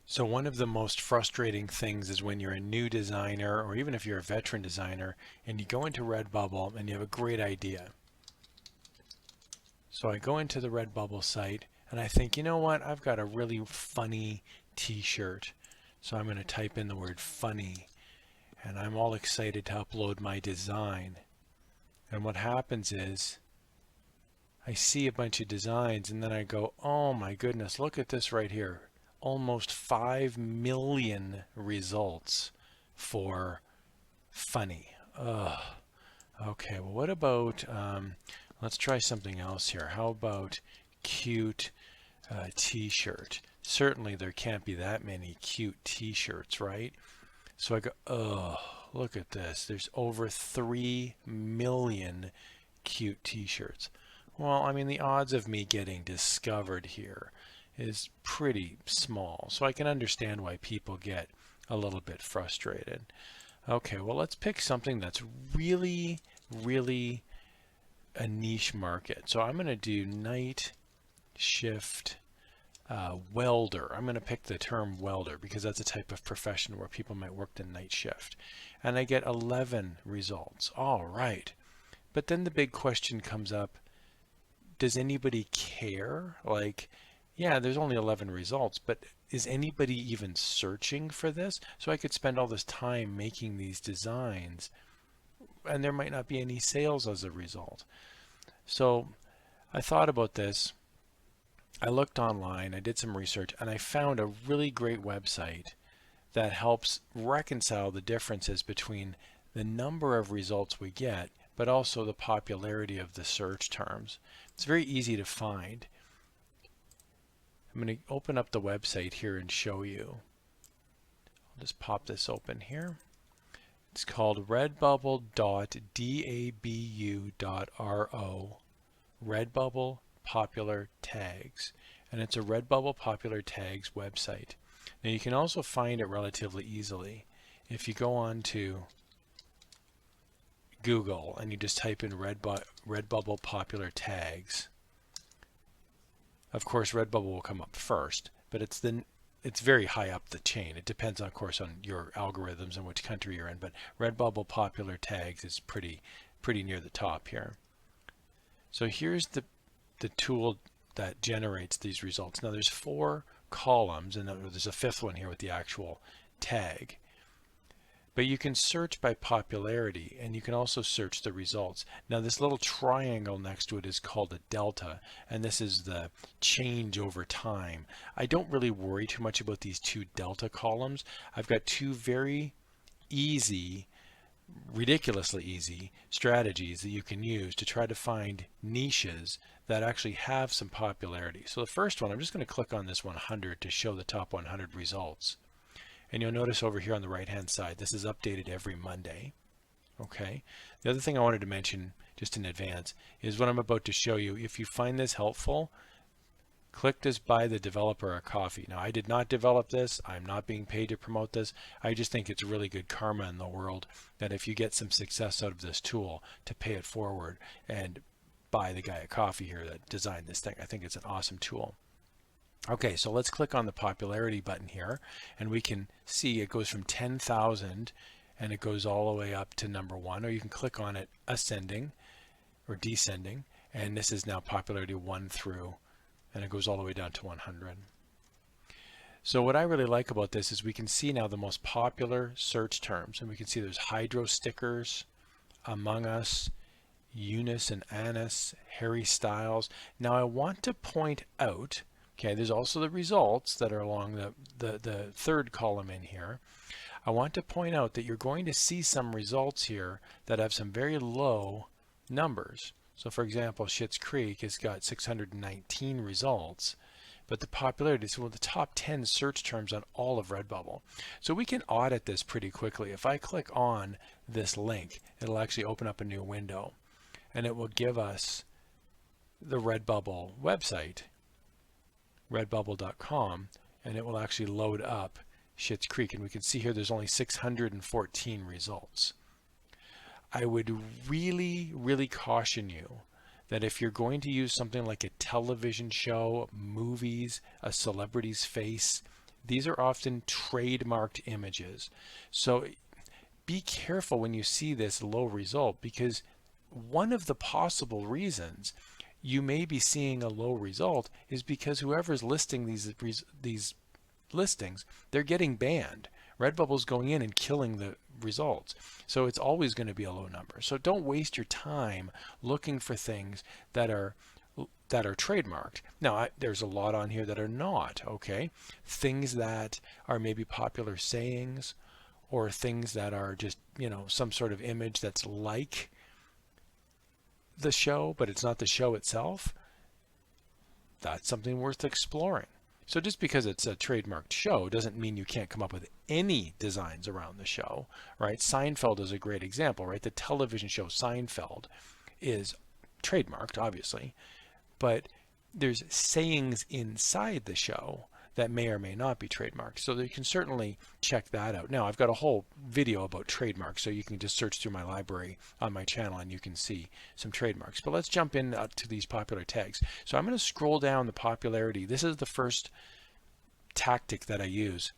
So one of the most frustrating things is when you're a new designer, or even if you're a veteran designer, and you go into Redbubble and you have a great idea. So I go into the Redbubble site and I think, you know what, I've got a really funny t-shirt. So I'm going to type in the word funny and I'm all excited to upload my design. And what happens is I see a bunch of designs and then I go, oh my goodness, look at this right here. Almost 5 million results for funny. Ugh. Okay, well, what about, let's try something else here. How about cute t-shirt? Certainly there can't be that many cute t-shirts, right? So I go, oh, look at this. There's over 3 million cute t-shirts. Well, I mean, the odds of me getting discovered here is pretty small. So I can understand why people get a little bit frustrated. Okay, well, let's pick something that's really, really a niche market. So I'm going to do night shift welder. I'm going to pick the term welder because that's a type of profession where people might work the night shift. And I get 11 results. All right. But then the big question comes up, does anybody care? Like, yeah, there's only 11 results, but is anybody even searching for this? So I could spend all this time making these designs and there might not be any sales as a result. So I thought about this. I looked online, I did some research, and I found a really great website that helps reconcile the differences between the number of results we get, but also the popularity of the search terms. It's very easy to find. I'm going to open up the website here and show you. I'll just pop this open here. It's called redbubble.dabu.ro, Redbubble Popular Tags, and it's a Redbubble Popular Tags website. Now you can also find it relatively easily if you go on to Google and you just type in Redbubble Popular Tags. Of course, Redbubble will come up first, but it's very high up the chain. It depends, of course, on your algorithms and which country you're in, but Redbubble Popular Tags is pretty near the top here. So here's the tool that generates these results. Now there's 4 columns, and there's a 5th one here with the actual tag. But you can search by popularity, and you can also search the results. Now this little triangle next to it is called a delta, and this is the change over time. I don't really worry too much about these 2 delta columns. I've got 2 very easy, ridiculously easy strategies that you can use to try to find niches that actually have some popularity. So the first one, I'm just going to click on this 100 to show the top 100 results. And you'll notice over here on the right hand side, this is updated every Monday. Okay. The other thing I wanted to mention just in advance is what I'm about to show you. If you find this helpful, click this buy the developer a coffee. Now I did not develop this. I'm not being paid to promote this. I just think it's really good karma in the world that if you get some success out of this tool, to pay it forward and buy the guy a coffee here that designed this thing. I think it's an awesome tool. Okay, so let's click on the popularity button here and we can see it goes from 10,000 and it goes all the way up to number 1, or you can click on it ascending or descending, and this is now popularity 1 through, and it goes all the way down to 100. So what I really like about this is we can see now the most popular search terms, and we can see there's hydro stickers, Among Us, Eunice and Annis, Harry Styles. Now I want to point out, okay, there's also the results that are along the 3rd column in here. I want to point out that you're going to see some results here that have some very low numbers. So for example, Schitt's Creek has got 619 results, but the popularity is one of the top 10 search terms on all of Redbubble. So we can audit this pretty quickly. If I click on this link, it'll actually open up a new window and it will give us the Redbubble website, redbubble.com, and it will actually load up Schitt's Creek, and we can see here there's only 614 results. I would really caution you that if you're going to use something like a television show, movies, a celebrity's face, These are often trademarked images. So be careful when you see this low result, because one of the possible reasons you may be seeing a low result is because whoever's listing these listings, they're getting banned. Redbubble's going in and killing the results. So it's always going to be a low number. So don't waste your time looking for things that are trademarked. Now, there's a lot on here that are not, okay? Things that are maybe popular sayings, or things that are just, some sort of image that's like the show, but it's not the show itself. That's something worth exploring. So just because it's a trademarked show doesn't mean you can't come up with any designs around the show, right? Seinfeld is a great example, right? The television show Seinfeld is trademarked, obviously, but there's sayings inside the show that may or may not be trademarked. So you can certainly check that out. Now, I've got a whole video about trademarks, so you can just search through my library on my channel and you can see some trademarks. But let's jump in to these popular tags. So I'm going to scroll down the popularity. This is the first tactic that I use.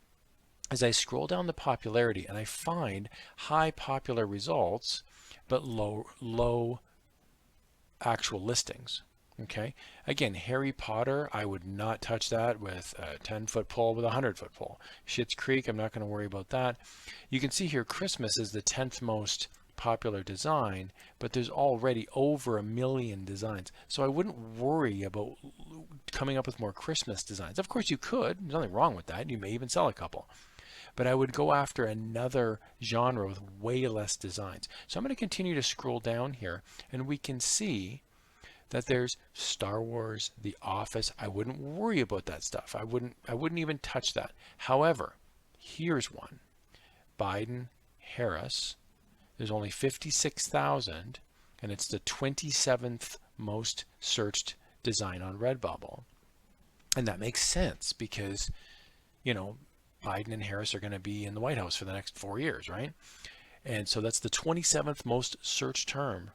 As I scroll down the popularity and I find high popular results, but low actual listings. Okay, again, Harry Potter, I would not touch that with a 10-foot pole with a 100-foot pole. Schitt's Creek, I'm not going to worry about that. You can see here Christmas is the 10th most popular design, but there's already over 1 million designs. So I wouldn't worry about coming up with more Christmas designs. Of course you could, there's nothing wrong with that. You may even sell a couple. But I would go after another genre with way less designs. So I'm going to continue to scroll down here, and we can see that there's Star Wars, The Office. I wouldn't worry about that stuff. I wouldn't even touch that. However, here's one. Biden, Harris. There's only 56,000, and it's the 27th most searched design on Redbubble. And that makes sense because, Biden and Harris are going to be in the White House for the next 4 years, right? And so that's the 27th most searched term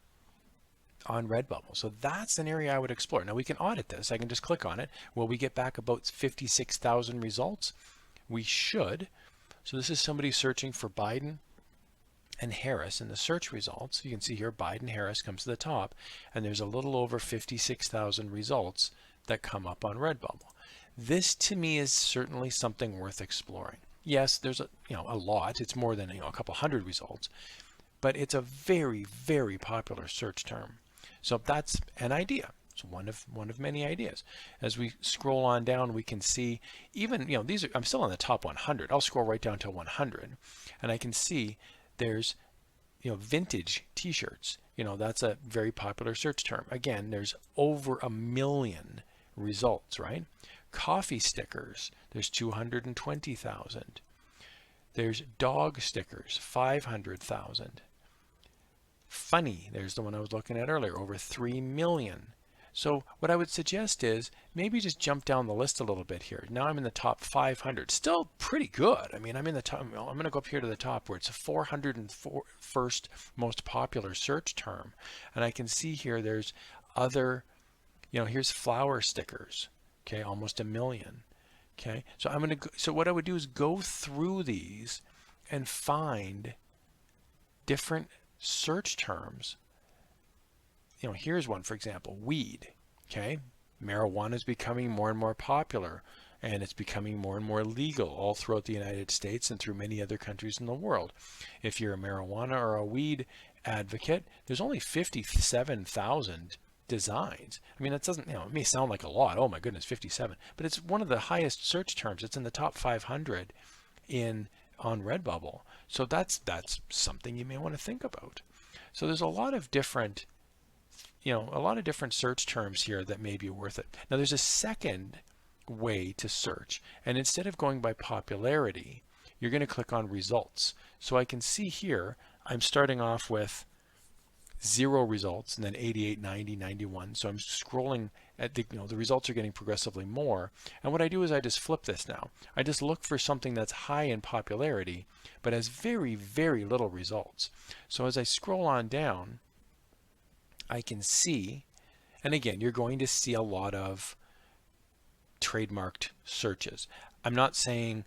on Redbubble. So that's an area I would explore. Now we can audit this. I can just click on it. Will we get back about 56,000 results? We should. So this is somebody searching for Biden and Harris in the search results. You can see here Biden Harris comes to the top, and there's a little over 56,000 results that come up on Redbubble. This to me is certainly something worth exploring. Yes, there's a lot. It's more than a couple hundred results, but it's a very, very popular search term. So that's an idea. It's one of many ideas. As we scroll on down, we can see even, these are, I'm still on the top 100. I'll scroll right down to 100, and I can see there's, vintage t-shirts. That's a very popular search term. Again, there's over 1 million results, right? Coffee stickers, there's 220,000. There's dog stickers, 500,000. Funny, there's the one I was looking at earlier, over 3 million. So what I would suggest is maybe just jump down the list a little bit here. Now I'm in the top 500, still pretty good. I mean, I'm in the top, I'm going to go up here to the top where it's a 401st most popular search term. And I can see here there's other, here's flower stickers, okay, almost 1 million. Okay, so so what I would do is go through these and find different search terms. Here's one, for example, weed. Okay, marijuana is becoming more and more popular, and it's becoming more and more legal all throughout the United States and through many other countries in the world. If you're a marijuana or a weed advocate, there's only 57,000 designs. I mean, that doesn't, it may sound like a lot. Oh my goodness, 57, but it's one of the highest search terms. It's in the top 500 on Redbubble. So that's something you may want to think about. So there's a lot of different search terms here that may be worth it. Now there's a second way to search, and instead of going by popularity, you're going to click on results. So I can see here I'm starting off with 0 results, and then 88, 90, 91. So I'm scrolling at the results are getting progressively more. And what I do is I just flip this now. I just look for something that's high in popularity, but has very, very little results. So as I scroll on down, I can see, and again, you're going to see a lot of trademarked searches. I'm not saying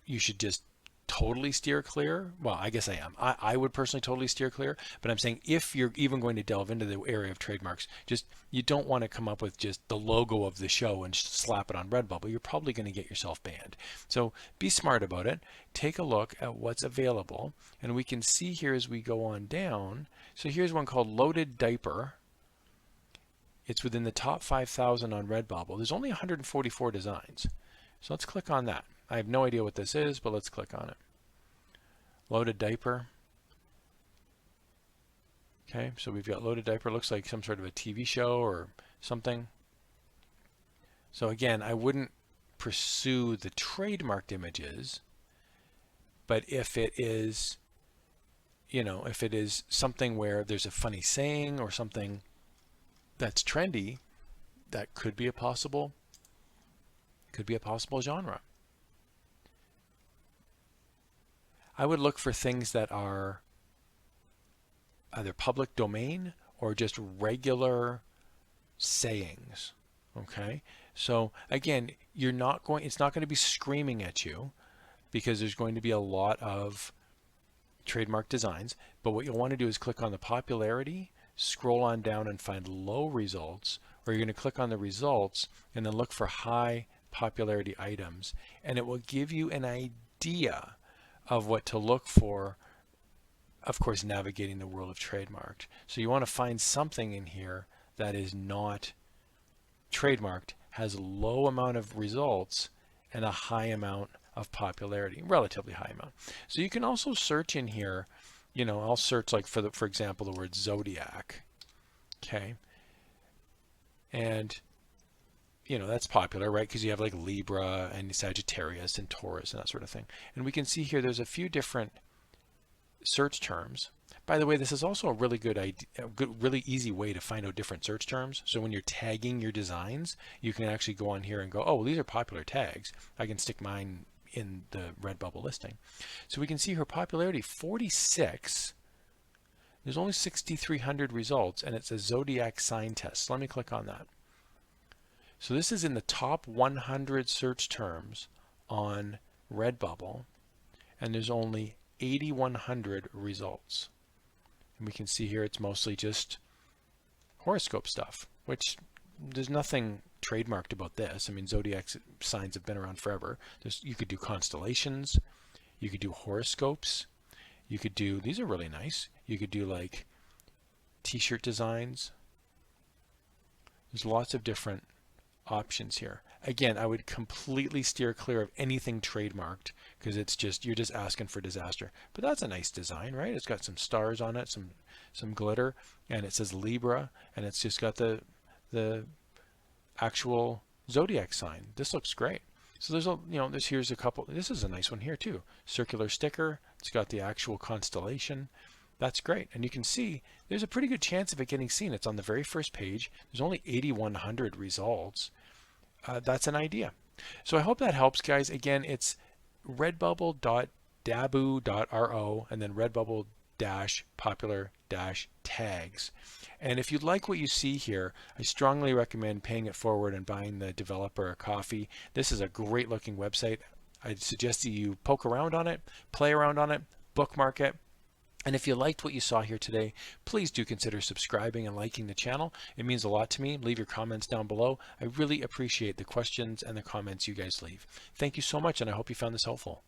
you should just totally steer clear. Well, I guess I am. I would personally totally steer clear, but I'm saying if you're even going to delve into the area of trademarks, just you don't want to come up with just the logo of the show and slap it on Redbubble. You're probably going to get yourself banned. So be smart about it. Take a look at what's available, and we can see here as we go on down. So here's one called Loaded Diaper. It's within the top 5,000 on Redbubble. There's only 144 designs. So let's click on that. I have no idea what this is, but let's click on it. Loaded Diaper. Okay, so we've got Loaded Diaper. Looks like some sort of a TV show or something. So again, I wouldn't pursue the trademarked images, but if it is, if it is something where there's a funny saying or something that's trendy, that could be a possible genre. I would look for things that are either public domain or just regular sayings. Okay, so again, it's not going to be screaming at you because there's going to be a lot of trademark designs, but what you'll want to do is click on the popularity, scroll on down and find low results, or you're going to click on the results and then look for high popularity items, and it will give you an idea of what to look for, of course, navigating the world of trademarked. So you want to find something in here that is not trademarked, has a low amount of results and a high amount of popularity, relatively high amount. So you can also search in here, I'll search like for example, the word zodiac. Okay. And that's popular, right? Because you have like Libra and Sagittarius and Taurus and that sort of thing. And we can see here there's a few different search terms. By the way, this is also a really good idea, really easy way to find out different search terms. So when you're tagging your designs, you can actually go on here and go, oh, well, these are popular tags. I can stick mine in the Redbubble listing. So we can see her popularity, 46. There's only 6,300 results, and it's a zodiac sign test. So let me click on that. So this is in the top 100 search terms on Redbubble, and there's only 8,100 results. And we can see here it's mostly just horoscope stuff, which there's nothing trademarked about this. I mean, zodiac signs have been around forever. You could do constellations, you could do horoscopes, you could do, these are really nice, you could do like t-shirt designs. There's lots of different options here. Again, I would completely steer clear of anything trademarked because you're just asking for disaster. But that's a nice design, right? It's got some stars on it, some glitter, and it says Libra, and it's just got the actual zodiac sign. This looks great. So here's a couple. This is a nice one here too. Circular sticker. It's got the actual constellation. That's great. And you can see there's a pretty good chance of it getting seen. It's on the very first page. There's only 8,100 results. That's an idea. So I hope that helps, guys. Again, it's redbubble.dabu.ro and then redbubble-popular-tags. And if you like what you see here, I strongly recommend paying it forward and buying the developer a coffee. This is a great looking website. I'd suggest that you poke around on it, play around on it, bookmark it. And if you liked what you saw here today, please do consider subscribing and liking the channel. It means a lot to me. Leave your comments down below. I really appreciate the questions and the comments you guys leave. Thank you so much, and I hope you found this helpful.